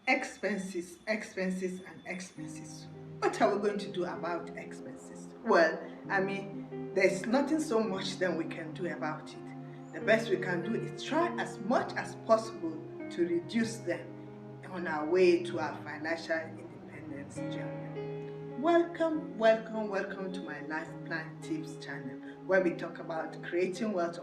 Expenses, expenses, and expenses. What are we going to do about expenses? Well, there's nothing so much that we can do about it. The best we can do is try as much as possible to reduce them on our way to our financial independence journey. Welcome, welcome, welcome to my Life Plan Tips channel, where we talk about creating wealth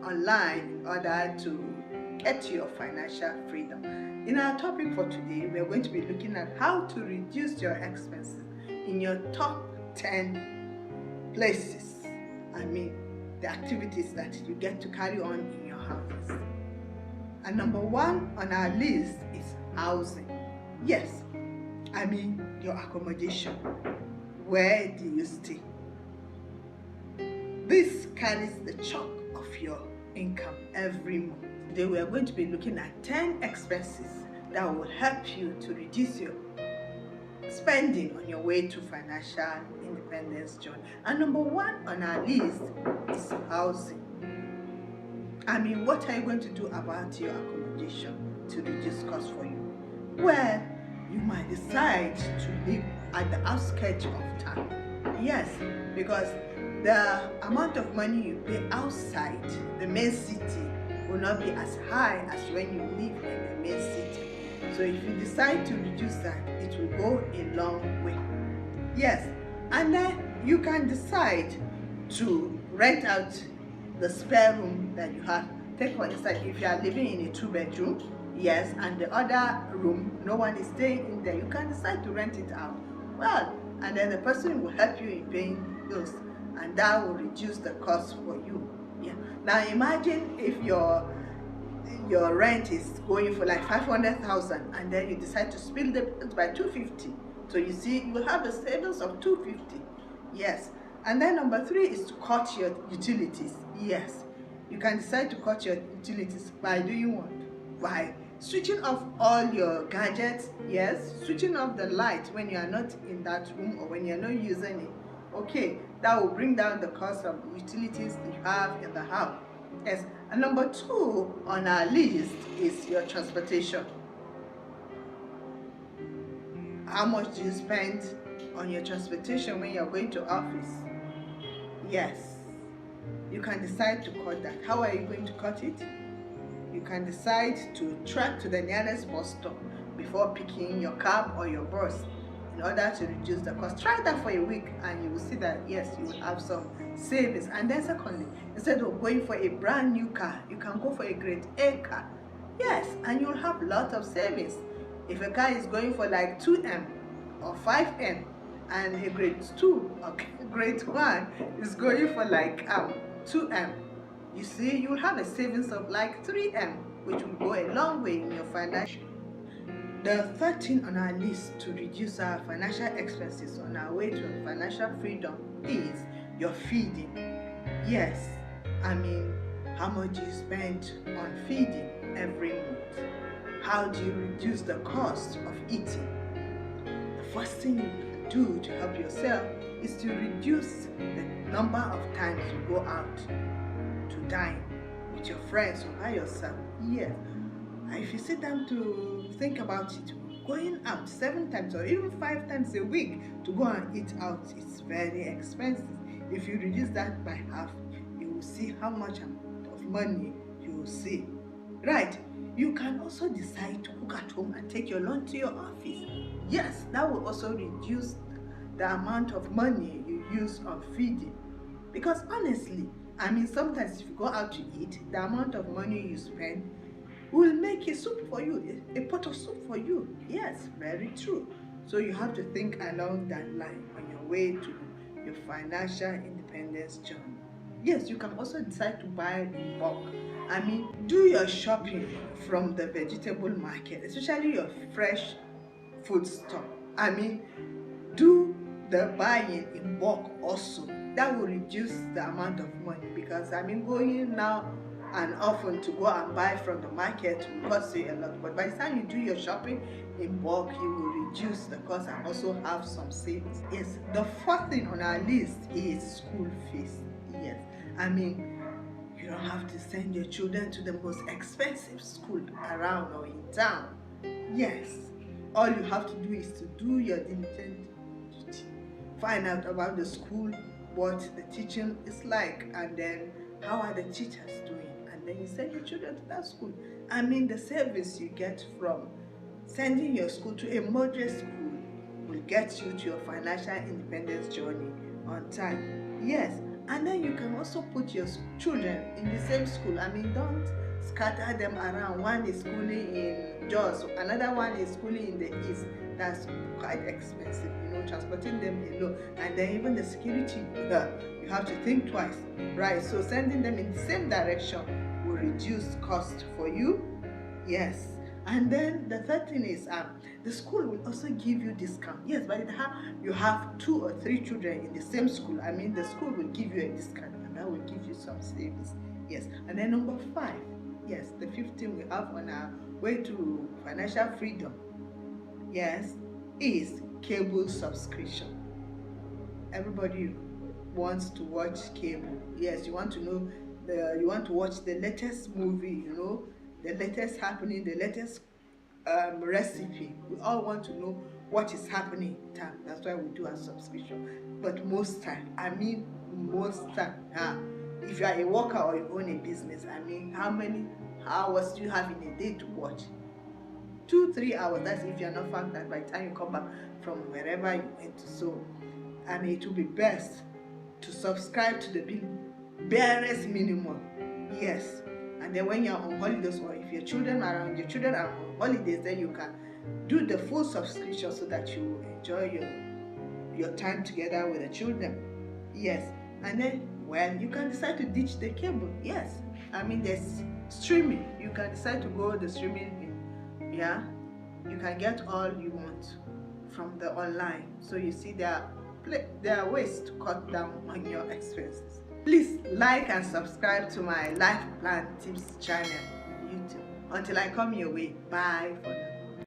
online in order to get to your financial freedom. In our topic for today, we are going to be looking at how to reduce your expenses in your top 10 places. The activities that you get to carry on in your houses. And number one on our list is housing. Yes, your accommodation. Where do you stay? This carries the chunk of your income every month. Today we are going to be looking at 10 expenses that will help you to reduce your spending on your way to financial independence journey. And number one on our list is housing. What are you going to do about your accommodation to reduce costs for you? Well, you might decide to live at the outskirts of town. Yes, because the amount of money you pay outside the main city will not be as high as when you live in the main city. So if you decide to reduce that, it will go a long way. Yes, and then you can decide to rent out the spare room that you have. Take for instance, if you are living in a 2-bedroom, yes, and the other room, no one is staying in there, you can decide to rent it out. Well, and then the person will help you in paying bills, and that will reduce the cost for you. Yeah. Now imagine if your rent is going for like 500,000 and then you decide to split it by 250. So you see, you will have a savings of 250. Yes. And then number 3 is to cut your utilities. Yes. You can decide to cut your utilities by doing what? By switching off all your gadgets. Yes. Switching off the light when you are not in that room or when you are not using it. Okay, that will bring down the cost of utilities you have in the house. Yes, and number 2 on our list is your transportation. How much do you spend on your transportation when you're going to office? Yes, you can decide to cut that. How are you going to cut it? You can decide to trek to the nearest bus stop before picking your cab or your bus, in order to reduce the cost. Try that for a week and you will see that yes, you will have some savings. And then secondly, instead of going for a brand new car, you can go for a grade A car. Yes, and you'll have lots of savings. If a car is going for like 2M or 5M and a grade 2 or grade 1 is going for like 2M, you see, you'll have a savings of like 3M, which will go a long way in your financial. The third thing on our list to reduce our financial expenses on our way to financial freedom is your feeding. Yes, how much do you spend on feeding every month? How do you reduce the cost of eating? The first thing you can do to help yourself is to reduce the number of times you go out to dine with your friends or by yourself. Yes. If you sit down to think about it, going out 7 times or even 5 times a week to go and eat out is very expensive. If you reduce that by half, you will see how much of money you will save. Right? You can also decide to cook at home and take your lunch to your office. Yes, that will also reduce the amount of money you use on feeding. Because honestly, sometimes if you go out to eat, the amount of money you spend will make a soup for you, a pot of soup for you. Yes, very true. So you have to think along that line on your way to your financial independence journey. Yes, you can also decide to buy in bulk. Do your shopping from the vegetable market, especially your fresh food store. Do the buying in bulk also. That will reduce the amount of money, because going now and often to go and buy from the market will cost you a lot. But by the time you do your shopping in bulk, you will reduce the cost and also have some savings. Yes, the fourth thing on our list is school fees. Yes, you don't have to send your children to the most expensive school around or in town. Yes, All you have to do is to do your diligent duty. Find out about the school, what the teaching is like, and then how are the teachers doing, and then you send your children to that school. I mean, the service you get from sending your school to a moderate school will get you to your financial independence journey on time. Yes, and then you can also put your children in the same school. I mean, don't scatter them around. One is schooling in Jos, another one is schooling in the East. That's quite expensive, transporting them alone. And then even the security, you have to think twice, right? So sending them in the same direction will reduce cost for you. Yes. And then the third thing is the school will also give you discount. Yes, by the time you have 2 or 3 children in the same school, I mean, the school will give you a discount, and that will give you some savings. Yes. And then number 5, yes, the 5th thing we have on our way to financial freedom, yes, is cable subscription. Everybody wants to watch cable. Yes, you want to know you want to watch the latest movie, the latest happening, the latest recipe. We all want to know what is happening in town. That's why we do a subscription. But most time, if you are a worker or you own a business, how many hours do you have in a day to watch? 2-3 hours. That's if you're not found that by the time you come back from wherever you went to. So it will be best to subscribe to the barest minimum. Yes. And then when you're on holidays, or if your children are on holidays, then you can do the full subscription so that you enjoy your time together with the children. Yes. And then you can decide to ditch the cable. Yes. There's streaming. You can decide to go the streaming. Yeah. You can get all you want from the online. So you see there are ways to cut down on your expenses. Please like and subscribe to my Life Plan Tips channel on YouTube. Until I come your way, bye for now.